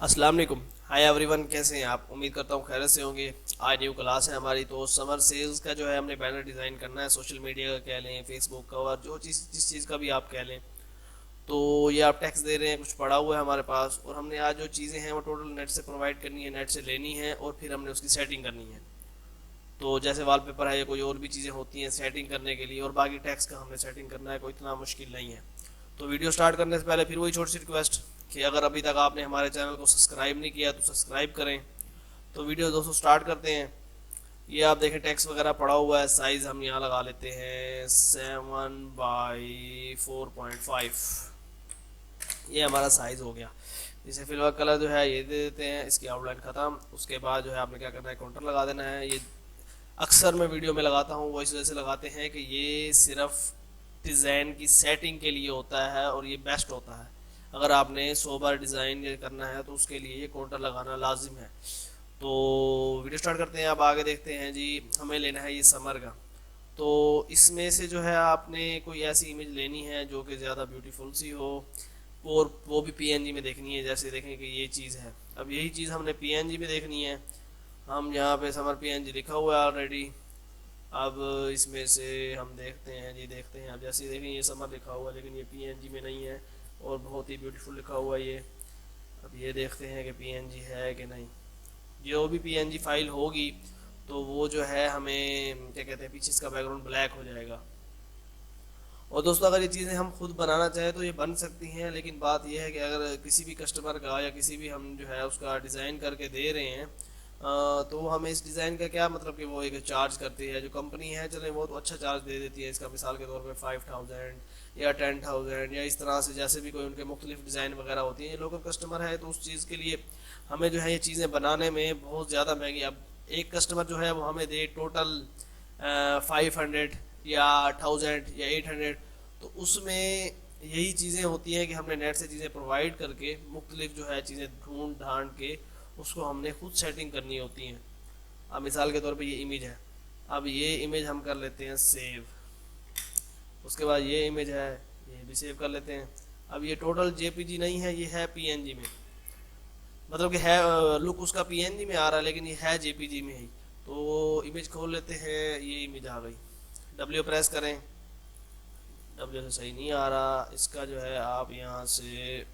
अस्सलाम वालेकुम। Hi everyone, कैसे हैं आप? उम्मीद करता हूँ खैरियत से होंगे। आज न्यू क्लास है हमारी। तो समर सेल्स का जो है हमने बैनर डिज़ाइन करना है, सोशल मीडिया का कह लें, फेसबुक का, और जो चीज़ जिस चीज़ का भी आप कह लें। तो ये आप टैक्स दे रहे हैं, कुछ पड़ा हुआ है हमारे पास, और हमने आज जो चीज़ें हैं वो टोटल नेट से प्रोवाइड करनी है, नेट से लेनी है, और फिर हमने उसकी सेटिंग करनी है। तो जैसे वॉलपेपर है या कोई और भी चीज़ें होती हैं सेटिंग करने के लिए, और बाकी टैक्स का हमने सेटिंग करना है, कोई इतना मुश्किल नहीं है। तो वीडियो स्टार्ट करने से पहले फिर वही छोटी सी रिक्वेस्ट कि अगर अभी तक आपने हमारे चैनल को सब्सक्राइब नहीं किया तो सब्सक्राइब करें। तो वीडियो दोस्तों स्टार्ट करते हैं। ये आप देखें टैक्स वगैरह पड़ा हुआ है, साइज़ हम यहाँ लगा लेते हैं 7/4.5। ये हमारा साइज़ हो गया। इसे फिलर कलर जो है ये दे देते हैं, इसकी आउटलाइन ख़त्म। उसके बाद जो है आपने क्या करना है, काउंटर लगा देना है। ये अक्सर मैं वीडियो में लगाता हूँ, वो इस वजह से लगाते हैं कि ये सिर्फ डिज़ाइन की सेटिंग के लिए होता है और ये बेस्ट होता है। अगर आपने 100 बार डिज़ाइन करना है तो उसके लिए ये काउंटर लगाना लाजिम है। तो वीडियो स्टार्ट करते हैं। अब आगे देखते हैं जी। हमें लेना है ये समर का। तो इसमें से जो है आपने कोई ऐसी इमेज लेनी है जो कि ज़्यादा ब्यूटीफुल सी हो, और वो भी पीएनजी में देखनी है। जैसे देखें कि ये चीज़ है, अब यही चीज़ हमने पीएनजी में देखनी है। हम यहाँ पे समर पीएनजी लिखा हुआ है ऑलरेडी। अब इसमें से हम देखते हैं जी, देखते हैं। अब जैसे देखें ये समर लिखा हुआ है लेकिन ये पीएनजी में नहीं है, और बहुत ही ब्यूटीफुल लिखा हुआ है ये। अब ये देखते हैं कि पीएनजी है कि नहीं। जो भी पीएनजी फाइल होगी तो वो जो है हमें क्या कहते हैं, पीछे इसका बैकग्राउंड ब्लैक हो जाएगा। और दोस्तों अगर ये चीज़ें हम खुद बनाना चाहें तो ये बन सकती हैं, लेकिन बात यह है कि अगर किसी भी कस्टमर का या किसी भी हम जो है उसका डिज़ाइन करके दे रहे हैं, तो हमें इस डिज़ाइन का क्या मतलब कि वो एक चार्ज करती है। जो कंपनी है चले वो तो अच्छा चार्ज दे देती है इसका, मिसाल के तौर पे 5000 या 10,000 या इस तरह से, जैसे भी कोई उनके मुख्तलिफ डिज़ाइन वगैरह होती हैं। ये लोकल कस्टमर है तो उस चीज़ के लिए हमें जो है ये चीज़ें बनाने में बहुत ज़्यादा महंगी। अब एक कस्टमर जो है वो हमें दे टोटल 500 या 1000 या 800, तो उसमें यही चीज़ें होती हैं कि हमने नेट से चीज़ें प्रोवाइड करके मुख्तलिफ जो है चीज़ें ढूंढ ढांड के उसको हमने खुद सेटिंग करनी होती हैं। अब मिसाल के तौर पे ये इमेज है, अब ये इमेज हम कर लेते हैं सेव। उसके बाद ये इमेज है, ये भी सेव कर लेते हैं। अब ये टोटल जेपीजी नहीं है, ये है पीएनजी में, मतलब कि है लुक उसका पीएनजी में आ रहा है लेकिन ये है जेपीजी में ही। तो इमेज खोल लेते हैं, ये इमेज आ गई। डब्ल्यू प्रेस करें, डब्ल्यू से सही नहीं आ रहा, इसका जो है आप यहाँ से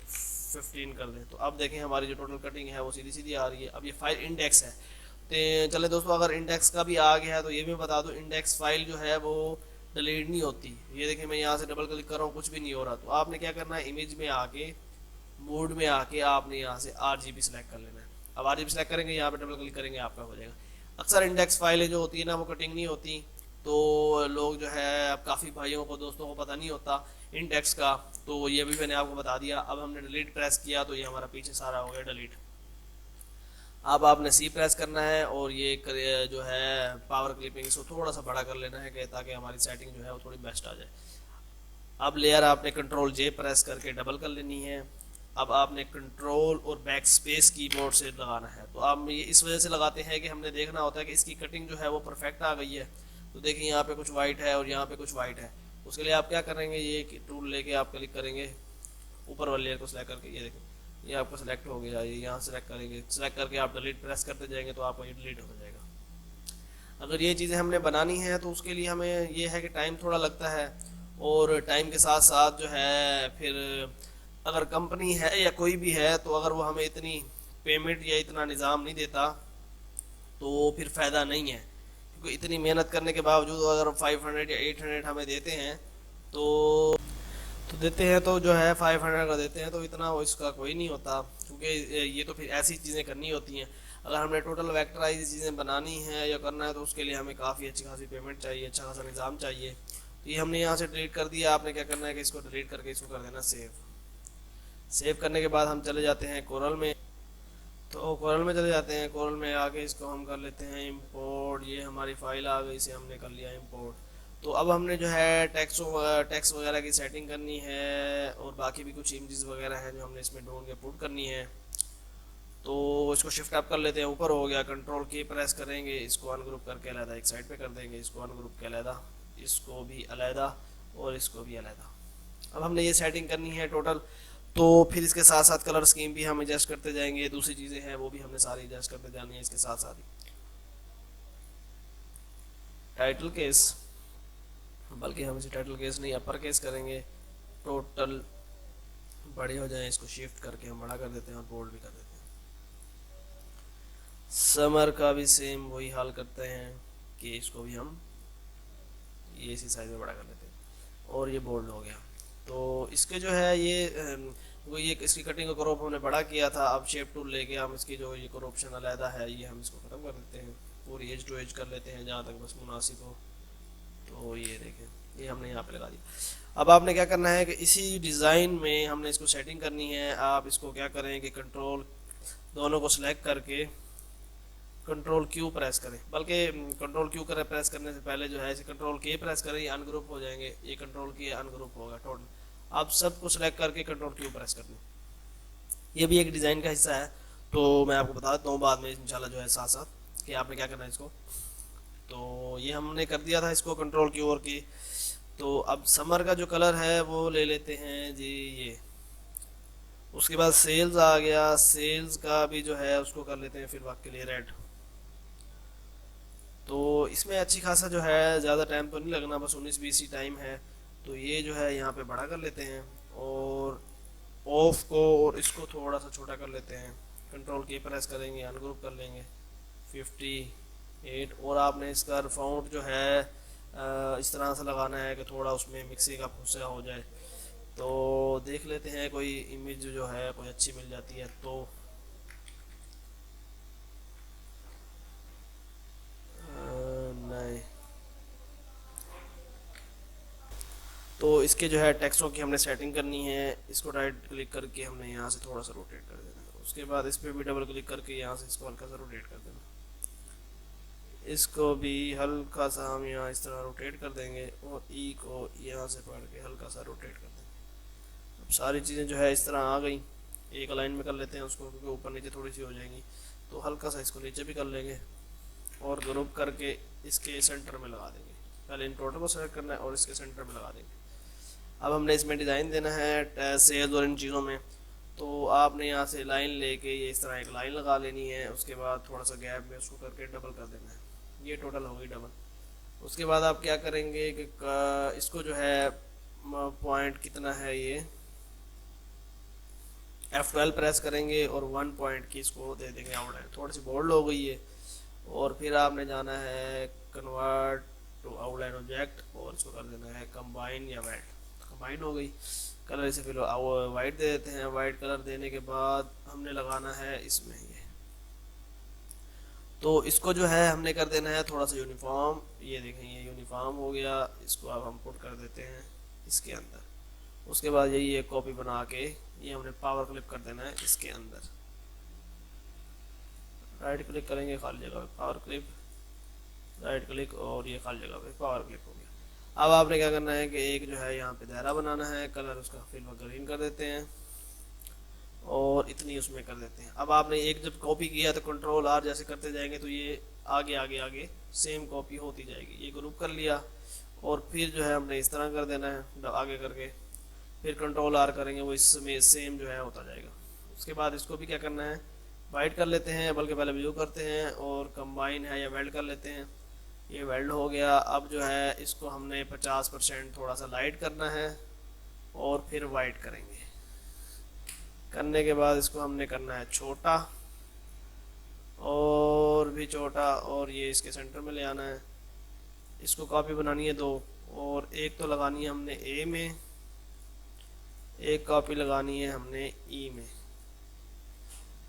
15 कर दें। तो अब देखें हमारी जो टोटल कटिंग है वो सीधी सीधी आ रही है। अब ये फाइल इंडेक्स है। तो चले दोस्तों, अगर इंडेक्स का भी आ गया है तो ये भी बता दूं, इंडेक्स फाइल जो है वो डिलीट नहीं होती। ये देखें मैं यहाँ से डबल क्लिक कर रहा हूँ, कुछ भी नहीं हो रहा। तो आपने क्या करना है, इमेज में आके मोड में आके आपने यहाँ से आरजीबी सेलेक्ट कर लेना है। अब आरजीबी सेलेक्ट करेंगे, यहाँ पे डबल क्लिक करेंगे, आपका हो जाएगा। अक्सर इंडेक्स फाइलें जो होती है ना वो कटिंग नहीं होती, तो लोग जो है, अब काफ़ी भाइयों को दोस्तों को पता नहीं होता इंडेक्स का, तो ये भी मैंने आपको बता दिया। अब हमने डिलीट प्रेस किया तो ये हमारा पीछे सारा हो गया डिलीट। अब आपने सी प्रेस करना है और ये जो है पावर क्लिपिंग इसको थोड़ा सा बड़ा कर लेना है ताकि हमारी सेटिंग जो है वो थोड़ी बेस्ट आ जाए। अब लेयर आपने कंट्रोल जे प्रेस करके डबल कर लेनी है। अब आपने कंट्रोल और बैक स्पेस कीबोर्ड से लगाना है। तो आप ये इस वजह से लगाते हैं कि हमने देखना होता है कि इसकी कटिंग जो है वो परफेक्ट आ गई है। तो देखिए यहाँ पे कुछ वाइट है और यहाँ पे कुछ वाइट है। उसके लिए आप क्या करेंगे, ये टूल लेके आप क्लिक करेंगे ऊपर वाले लेयर को सिलेक्ट करके, ये देखिए ये आपका सिलेक्ट हो गया। ये यहाँ सेलेक्ट करेंगे, सेलेक्ट करके आप डिलीट प्रेस करते जाएंगे तो आपका ये डिलीट हो जाएगा। अगर ये चीज़ें हमने बनानी है तो उसके लिए हमें ये है कि टाइम थोड़ा लगता है, और टाइम के साथ साथ जो है फिर अगर कंपनी है या कोई भी है तो अगर वो हमें इतनी पेमेंट या इतना निज़ाम नहीं देता तो फिर फ़ायदा नहीं है। क्योंकि इतनी मेहनत करने के बावजूद अगर 500 या 800 हमें देते हैं तो देते हैं तो जो है 500 का देते हैं तो इतना वो इसका कोई नहीं होता। क्योंकि ये तो फिर ऐसी चीज़ें करनी होती हैं। अगर हमने टोटल वेक्टराइज चीज़ें बनानी है या करना है तो उसके लिए हमें काफ़ी अच्छी खासी पेमेंट चाहिए, अच्छा खासा निज़ाम चाहिए। तो ये हमने यहाँ से डिलीट कर दिया। आपने क्या करना है कि इसको डिलीट करके इसको कर देना सेव। सेव करने के बाद हम चले जाते हैं कोरल में। तो कोरल में चले जाते हैं, कोरल में आके इसको हम कर लेते हैं इंपोर्ट। ये हमारी फ़ाइल आ गई, इसे हमने कर लिया इंपोर्ट। तो अब हमने जो है टैक्स वगैरह की सेटिंग करनी है, और बाकी भी कुछ इमेजेस वगैरह हैं जो हमने इसमें ढूंढ के पुट करनी है। तो इसको शिफ्ट अप कर लेते हैं, ऊपर हो गया। कंट्रोल की प्रेस करेंगे, इसको अनग्रुप करके अलहदा एक साइड पे कर देंगे, इसको अनग्रुप के अलहदा, इसको भी अलहदा और इसको भी अलहदा। अब हमने ये सेटिंग करनी है टोटल। तो फिर इसके साथ साथ कलर स्कीम भी हम एडजस्ट करते जाएंगे, दूसरी चीज़ें हैं वो भी हमने सारी एडजस्ट करते जानी है इसके साथ साथ ही। टाइटल केस, बल्कि हम इसे टाइटल केस नहीं अपर केस करेंगे, टोटल बड़े हो जाएं, इसको शिफ्ट करके हम बड़ा कर देते हैं और बोल्ड भी कर देते हैं। समर का भी सेम वही हाल करते हैं कि इसको भी हम ये इसी साइज में बड़ा कर लेते हैं और ये बोल्ड हो गया। तो इसके जो है ये वो ये इसकी कटिंग का क्रॉप हमने बड़ा किया था, अब शेप टूल लेके हम इसकी जो ये क्रॉप्शन अलहदा है ये हम इसको ख़त्म कर देते हैं, पूरी एज टू एज कर लेते हैं जहाँ तक बस मुनासिब हो। तो ये देखें ये हमने यहाँ पे लगा दिया। अब आपने क्या करना है कि इसी डिज़ाइन में हमने इसको सेटिंग करनी है। आप इसको क्या करें कि कंट्रोल दोनों को सिलेक्ट करके कंट्रोल क्यू प्रेस करें, बल्कि कंट्रोल क्यू करें प्रेस करने से पहले जो है इसे कंट्रोल के प्रेस करें, ये अनग्रुप हो जाएंगे, ये कंट्रोल के अनग्रुप होगा टोटल। आप सबको सिलेक्ट करके कंट्रोल क्यू प्रेस कर लें, ये भी एक डिज़ाइन का हिस्सा है। तो मैं आपको बता देता हूँ बाद में इंशाल्लाह जो है साथ साथ कि आपने क्या करना है इसको। तो ये हमने कर दिया था इसको कंट्रोल क्यू और की। तो अब समर का जो कलर है वो ले लेते हैं जी ये, उसके बाद सेल्स आ गया, सेल्स का भी जो है उसको कर लेते हैं फिर वक्त के लिए रेड। तो इसमें अच्छी खासा जो है ज़्यादा टाइम तो नहीं लगना, बस 19-20 ही टाइम है। तो ये जो है यहाँ पे बड़ा कर लेते हैं और ऑफ को और इसको थोड़ा सा छोटा कर लेते हैं, कंट्रोल की प्रेस करेंगे अनग्रुप कर लेंगे 58। और आपने इसका फ़ॉन्ट जो है इस तरह से लगाना है कि थोड़ा उसमें मिक्सी का फुस्सा हो जाए। तो देख लेते हैं कोई इमेज जो है कोई अच्छी मिल जाती है तो नहीं। तो इसके जो है टेक्स्टों की हमने सेटिंग करनी है, इसको राइट क्लिक करके हमने यहाँ से थोड़ा सा रोटेट कर देना है, उसके बाद इस पर भी डबल क्लिक करके यहाँ से इसको हल्का सा रोटेट कर देना, इसको भी हल्का सा हम यहाँ इस तरह रोटेट कर देंगे और ई को यहाँ से पकड़ के हल्का सा रोटेट कर देंगे। अब सारी चीज़ें जो है इस तरह आ गई, एक लाइन में कर लेते हैं उसको क्योंकि ऊपर नीचे थोड़ी सी हो जाएंगी। तो हल्का सा इसको नीचे भी कर लेंगे और ग्रुप करके इसके सेंटर में लगा देंगे। पहले इन टोटल को सेलेक्ट करना है और इसके सेंटर में लगा देंगे। अब हमने इसमें डिज़ाइन देना है सेल्स और इन चीज़ों में। तो आपने यहाँ से लाइन लेके ये इस तरह एक लाइन लगा लेनी है, उसके बाद थोड़ा सा गैप में उसको करके डबल कर देना है, ये टोटल हो गई डबल। उसके बाद आप क्या करेंगे कि इसको जो है पॉइंट कितना है ये F12 प्रेस करेंगे और 1 पॉइंट की इसको दे देंगे आउटलाइन, थोड़ी सी बोल्ड हो गई है। और फिर आपने जाना है कन्वर्ट टू आउटलाइन ऑब्जेक्ट और इसको कर देना है कंबाइन या वाइट, कंबाइन हो गई। कलर इसे फिर वाइट दे देते हैं, वाइट कलर देने के बाद हमने लगाना है इसमें ये, तो इसको जो है हमने कर देना है थोड़ा सा यूनिफॉर्म, ये देखें ये यूनिफॉर्म हो गया, इसको अब हम पुट कर देते हैं इसके अंदर। उसके बाद यही एक कॉपी बना के ये हमने पावर क्लिप कर देना है इसके अंदर, राइट क्लिक करेंगे खाली जगह पे पावर क्लिप, राइट क्लिक और ये खाली जगह पे पावर क्लिप हो गया। अब आपने क्या करना है कि एक जो है यहाँ पे दायरा बनाना है, कलर उसका फिर ग्रीन कर देते हैं और इतनी उसमें कर देते हैं। अब आपने एक जब कॉपी किया तो कंट्रोल आर जैसे करते जाएंगे तो ये आगे आगे आगे सेम कॉपी होती जाएगी। ये ग्रुप कर लिया और फिर जो है हमने इस तरह कर देना है आगे करके, फिर कंट्रोल आर करेंगे वो इसमें सेम जो है होता जाएगा। उसके बाद इसको भी क्या करना है वाइट कर लेते हैं, बल्कि पहले ब्लू करते हैं और कंबाइन है या वेल्ड कर लेते हैं, ये वेल्ड हो गया। अब जो है इसको हमने 50% थोड़ा सा लाइट करना है और फिर वाइट करेंगे, करने के बाद इसको हमने करना है छोटा और भी छोटा और ये इसके सेंटर में ले आना है। इसको कॉपी बनानी है दो, और एक तो लगानी है हमने ए में, एक कॉपी लगानी है हमने ई में,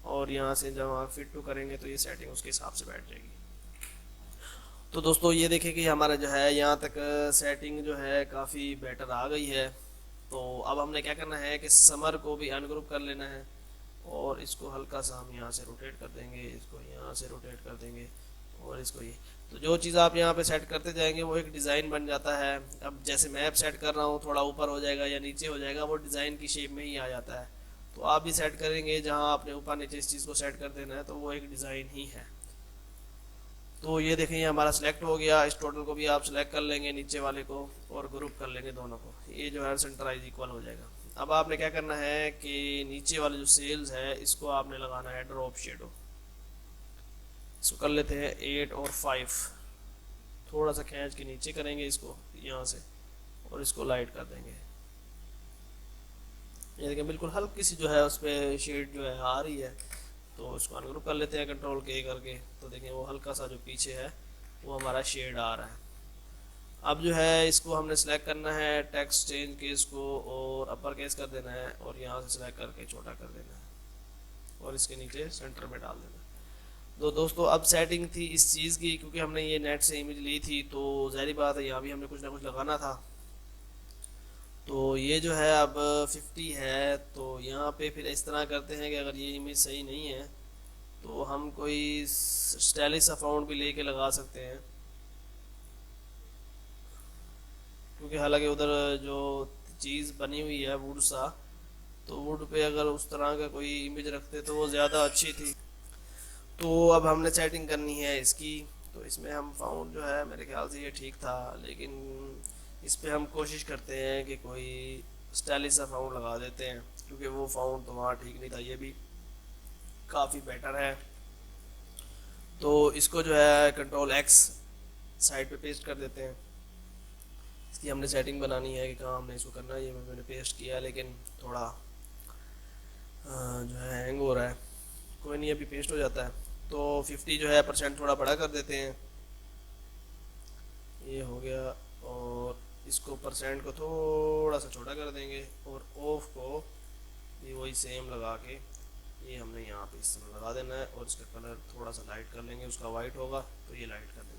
और यहाँ से जब आप फिट टू करेंगे तो ये सेटिंग उसके हिसाब से बैठ जाएगी। तो दोस्तों ये देखें कि हमारा जो है यहाँ तक सेटिंग जो है काफ़ी बेटर आ गई है। तो अब हमने क्या करना है कि समर को भी अनग्रुप कर लेना है और इसको हल्का सा हम यहाँ से रोटेट कर देंगे, इसको यहाँ से रोटेट कर देंगे और इसको ये। तो जो चीज़ आप यहाँ पे सेट करते जाएंगे वो एक डिज़ाइन बन जाता है। अब जैसे मैप सेट कर रहा हूँ थोड़ा ऊपर हो जाएगा या नीचे हो जाएगा, वो डिज़ाइन की शेप में ही आ जाता है। तो आप भी सेट करेंगे जहाँ आपने ऊपर नीचे इस चीज़ को सेट कर देना है तो वो एक डिज़ाइन ही है। तो ये देखें ये हमारा सिलेक्ट हो गया, इस टोटल को भी आप सिलेक्ट कर लेंगे नीचे वाले को और ग्रुप कर लेंगे दोनों को, ये जो है सेंटराइज इक्वल हो जाएगा। अब आपने क्या करना है कि नीचे वाले जो सेल्स है इसको आपने लगाना है ड्रॉप शेडो। इसको कर लेते हैं 8 और 5, थोड़ा सा खींच के नीचे करेंगे इसको यहाँ से और इसको लाइट कर देंगे। ये देखिए बिल्कुल हल्की सी जो है उस पर शेड जो है आ रही है, तो इसको अनग्रुप कर लेते हैं कंट्रोल के करके। तो देखें वो हल्का सा जो पीछे है वो हमारा शेड आ रहा है। अब जो है इसको हमने सेलेक्ट करना है टेक्स्ट चेंज केस को और अपर केस कर देना है और यहाँ से सेलेक्ट करके छोटा कर देना है और इसके नीचे सेंटर में डाल देना है। तो दोस्तों अब सेटिंग थी इस चीज़ की, क्योंकि हमने ये नेट से इमेज ली थी तो ज़ाहिर बात है यहाँ भी हमने कुछ ना कुछ लगाना था। तो ये जो है अब 50 है, तो यहाँ पे फिर इस तरह करते हैं कि अगर ये इमेज सही नहीं है तो हम कोई स्टाइलिश सा फाउंड भी लेके लगा सकते हैं, क्योंकि हालांकि उधर जो चीज़ बनी हुई है वुड सा, तो वुड पे अगर उस तरह का कोई इमेज रखते तो वो ज़्यादा अच्छी थी। तो अब हमने सेटिंग करनी है इसकी। तो इसमें हम फाउंड जो है मेरे ख्याल से ये ठीक था, लेकिन इस पे हम कोशिश करते हैं कि कोई स्टाइलिश सा फाउंड लगा देते हैं, क्योंकि वो फाउंड तो वहाँ ठीक नहीं था, ये भी काफ़ी बेटर है। तो इसको जो है कंट्रोल एक्स साइड पे पेस्ट कर देते हैं। इसकी हमने सेटिंग बनानी है कि कहाँ हमने इसको करना है। ये मैंने पेस्ट किया लेकिन थोड़ा जो है हैंग हो रहा है, कोई नहीं अभी पेस्ट हो जाता है। तो 50 जो है % थोड़ा बड़ा कर देते हैं, ये हो गया। और इसको % को थोड़ा सा छोटा कर देंगे और ऑफ को भी वही सेम लगा के ये हमने यहाँ पे इस तरह लगा देना है और इसका कलर थोड़ा सा लाइट कर लेंगे, उसका वाइट होगा तो ये लाइट कर देंगे।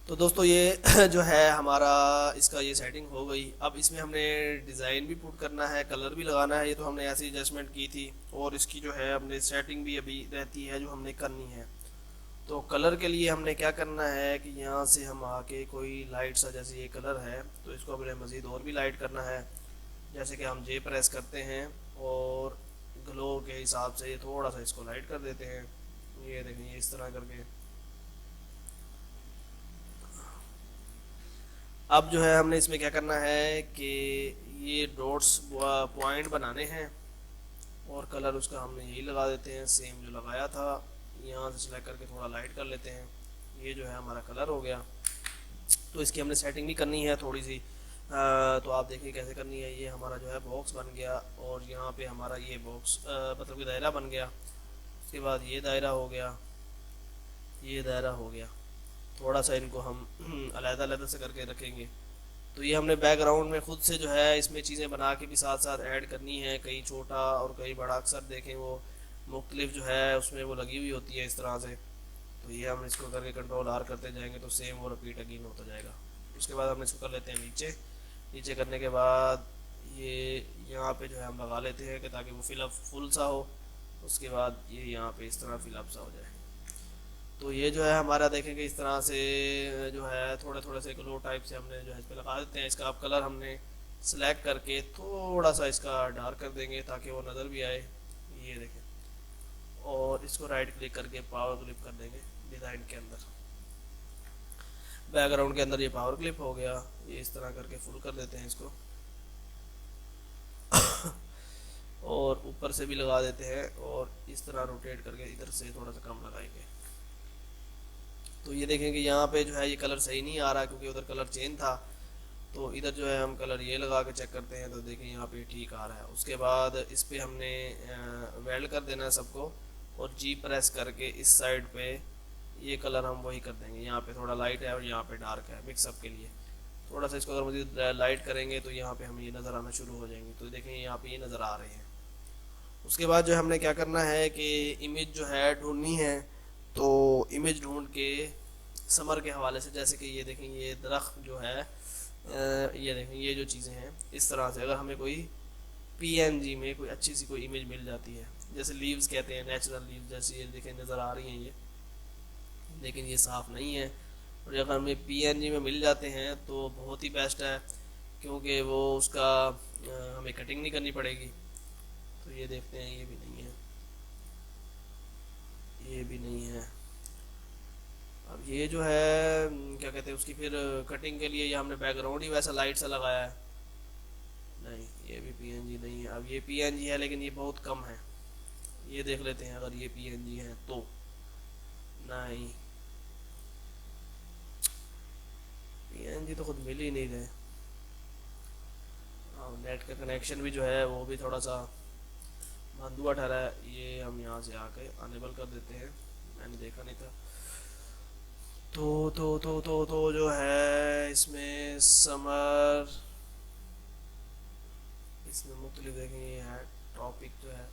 तो दोस्तों ये जो है हमारा इसका ये सेटिंग हो गई। अब इसमें हमने डिज़ाइन भी पुट करना है, कलर भी लगाना है। ये तो हमने ऐसी एडजस्टमेंट की थी और इसकी जो है हमने सेटिंग भी अभी रहती है जो हमने करनी है। तो कलर के लिए हमने क्या करना है कि यहाँ से हम आके कोई लाइट सा, जैसे ये कलर है तो इसको हमने मज़ीद और भी लाइट करना है। जैसे कि हम जे प्रेस करते हैं और ग्लो के हिसाब से ये थोड़ा सा इसको लाइट कर देते हैं। ये देखें इस तरह करके। अब जो है हमने इसमें क्या करना है कि ये डॉट्स पॉइंट बनाने हैं और कलर उसका हमने यही लगा देते हैं सेम जो लगाया था। यहाँ से सिलेक्ट करके थोड़ा लाइट कर लेते हैं, ये जो है हमारा कलर हो गया। तो इसकी हमने सेटिंग भी करनी है थोड़ी सी। तो आप देखिए कैसे करनी है। ये हमारा जो है बॉक्स बन गया और यहाँ पे हमारा ये बॉक्स मतलब कि दायरा बन गया। उसके बाद ये दायरा हो गया, ये दायरा हो गया। थोड़ा सा इनको हम अलग-अलग से करके रखेंगे। तो ये हमने बैकग्राउंड में खुद से जो है इसमें चीज़ें बना के भी साथ साथ ऐड करनी है, कहीं छोटा और कहीं बड़ा। अक्सर देखें वो मुख्तलिफ जो है उसमें वो लगी हुई होती है इस तरह से। तो ये हम इसको करके कंट्रोल आर करते जाएंगे तो सेम वो रिपीट अगेन होता जाएगा। उसके बाद हम इसको कर लेते हैं नीचे। नीचे करने के बाद ये यहाँ पे जो है हम लगा लेते हैं कि ताकि वो फिलअप फुल सा हो। उसके बाद ये यहाँ पे इस तरह फिलअप सा हो जाए। तो ये जो है हमारा देखेंगे इस तरह से जो है थोड़े थोड़े से ग्लो टाइप से हमने जो है इस पर लगा देते हैं। इसका आप कलर हमने सेलेक्ट करके थोड़ा सा इसका डार्क कर देंगे ताकि वो नज़र भी आए। ये देखें, और इसको राइट क्लिक करके पावर क्लिप कर देंगे डिज़ाइन के अंदर। बैकग्राउंड के अंदर ये पावर क्लिप हो गया। ये इस तरह करके फुल कर देते हैं इसको और ऊपर से भी लगा देते हैं और इस तरह रोटेट करके इधर से थोड़ा सा कम लगाएंगे। तो ये देखेंगे यहाँ पे जो है ये कलर सही नहीं आ रहा क्योंकि उधर कलर चेंज था। तो इधर जो है हम कलर ये लगा के चेक करते हैं तो देखें यहाँ पे ठीक आ रहा है। उसके बाद इस पे हमने वेल्ड कर देना है सबको और जी प्रेस करके इस साइड पे ये कलर हम वही कर देंगे। यहाँ पे थोड़ा लाइट है और यहाँ पे डार्क है मिक्सअप के लिए। थोड़ा सा इसको अगर मुझे लाइट करेंगे तो यहाँ पे हमें ये नज़र आना शुरू हो जाएंगे। तो देखें यहाँ पे ये नज़र आ रहे हैं। उसके बाद जो हमने क्या करना है कि इमेज जो है ढूंढनी है। तो इमेज ढूंढ के समर के हवाले से, जैसे कि ये देखें ये दरख्त जो है ये देखें ये जो चीज़ें हैं इस तरह से अगर हमें कोई PNG में कोई अच्छी सी कोई इमेज मिल जाती है, जैसे लीव्स कहते हैं नेचुरल लीव्स, जैसे ये देखें नज़र आ रही हैं ये, लेकिन ये साफ़ नहीं है। और अगर हमें PNG में मिल जाते हैं तो बहुत ही बेस्ट है क्योंकि वो उसका हमें कटिंग नहीं करनी पड़ेगी। तो ये देखते हैं ये भी नहीं है, ये भी नहीं है। अब ये जो है क्या कहते हैं उसकी फिर कटिंग के लिए ये हमने बैकग्राउंड ही वैसा लाइट सा लगाया है। ये भी पीएनजी नहीं है। अब ये पीएनजी है लेकिन ये बहुत कम है, ये देख लेते हैं अगर ये पीएनजी है तो। नहीं, पीएनजी तो खुद मिल ही नहीं रहे। नेट का कनेक्शन भी जो है वो भी थोड़ा सा बंधुआ ठहरा है। ये हम यहाँ से आके अनेबल कर देते हैं, मैंने देखा नहीं था। तो जो है इसमें समर, इसमें मुख्तलिफ देखेंगे ये है टॉपिक जो है,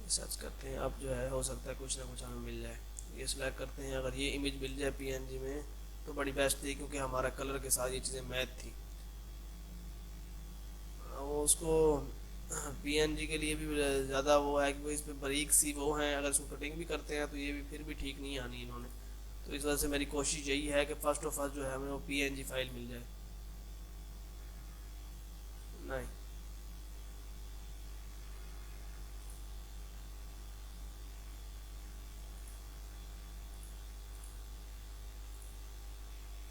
ये सर्च करते हैं। अब जो है हो सकता है कुछ ना कुछ हमें मिल जाए। ये सिलेक्ट करते हैं, अगर ये इमेज मिल जाए पीएनजी में तो बड़ी बेस्ट थी, क्योंकि हमारा कलर के साथ ये चीज़ें मैच थी। वो उसको पीएनजी के लिए भी ज़्यादा वो है कि इस पर बारीक सी वो हैं, अगर इसको कटिंग भी करते हैं तो ये भी फिर भी ठीक नहीं आनी इन्होंने। तो इस वजह से मेरी कोशिश यही है कि फर्स्ट ऑफ फर्स्ट जो है हमें वो पीएनजी फाइल मिल जाए। नहीं,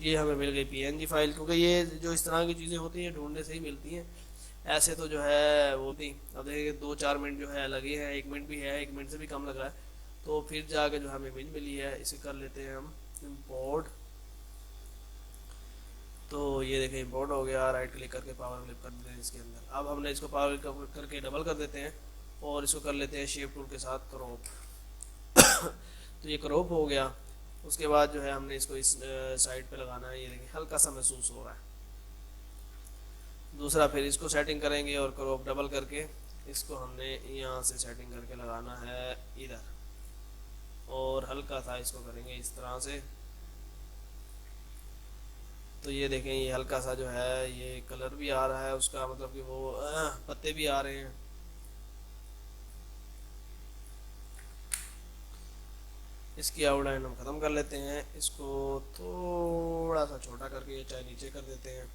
ये हमें मिल गई पीएनजी फाइल, क्योंकि ये जो इस तरह की चीज़ें होती हैं ढूंढने से ही मिलती हैं। ऐसे तो जो है वो थी, अब देखिए 2-4 मिनट जो है लगे हैं, 1 मिनट भी है, 1 मिनट से भी कम लग रहा है। तो फिर जाके जो हमें इमेज मिली है इसे कर लेते हैं हम इम्पोर्ट। तो ये देखें इम्पोर्ट हो गया, राइट क्लिक करके पावर क्लिक कर देते हैं इसके अंदर। अब हमने इसको पावर क्लिक करके डबल कर देते हैं और इसको कर लेते हैं शेप टूल के साथ क्रॉप। तो ये क्रॉप हो गया। उसके बाद जो है हमने इसको इस साइड पे लगाना है, ये देखिए हल्का सा महसूस हो रहा है। दूसरा फिर इसको सेटिंग करेंगे और क्रॉप डबल करके इसको हमने यहाँ से सेटिंग करके लगाना है इधर, और हल्का सा इसको करेंगे इस तरह से। तो ये देखें ये हल्का सा जो है ये कलर भी आ रहा है उसका, मतलब कि वो पत्ते भी आ रहे हैं। इसकी आउटलाइन हम ख़त्म कर लेते हैं, इसको थोड़ा सा छोटा करके चाहे नीचे कर देते हैं।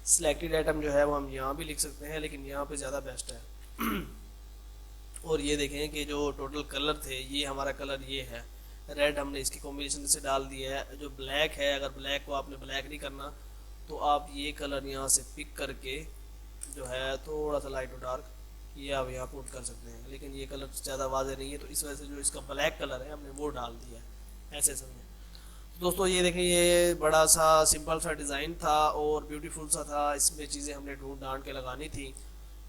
सिलेक्टेड आइटम जो है वो हम यहाँ भी लिख सकते हैं, लेकिन यहाँ पे ज़्यादा बेस्ट है। और ये देखें कि जो टोटल कलर थे, ये हमारा कलर ये है रेड, हमने इसकी कॉम्बिनेशन से डाल दिया है। जो ब्लैक है, अगर ब्लैक को आपने ब्लैक नहीं करना तो आप ये कलर यहाँ से पिक करके जो है थोड़ा सा लाइट और डार्क ये आप यहाँ पुट कर सकते हैं, लेकिन ये कलर ज़्यादा वाज़ेह नहीं है, तो इस वजह से जो इसका ब्लैक कलर है हमने वो डाल दिया है, ऐसे समझें। दोस्तों ये देखें ये बड़ा सा सिंपल सा डिज़ाइन था और ब्यूटीफुल सा था, इसमें चीज़ें हमने ढूंढ ढांड के लगानी थी।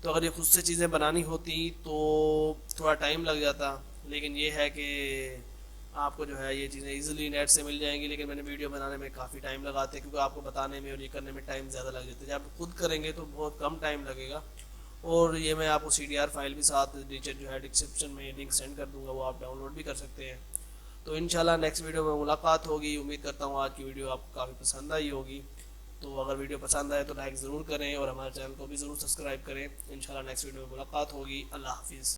तो अगर ये खुद से चीज़ें बनानी होती तो थोड़ा टाइम लग जाता, लेकिन ये है कि आपको जो है ये चीज़ें इजीली नेट से मिल जाएंगी। लेकिन मैंने वीडियो बनाने में काफ़ी टाइम लगाते क्योंकि आपको बताने में और ये करने में टाइम ज़्यादा लग जाता है। जब आप खुद करेंगे तो बहुत कम टाइम लगेगा। और ये मैं आपको CDR फाइल भी साथ नीचे जो है डिस्क्रिप्शन में लिंक सेंड कर दूंगा, वो आप डाउनलोड भी कर सकते हैं। तो इंशाल्लाह नेक्स्ट वीडियो में मुलाकात होगी। उम्मीद करता हूँ आज की वीडियो आपको काफ़ी पसंद आई होगी। तो अगर वीडियो पसंद आए तो लाइक ज़रूर करें और हमारे चैनल को भी ज़रूर सब्सक्राइब करें। इंशाल्लाह नेक्स्ट वीडियो में मुलाकात होगी। अल्लाह हाफिज़।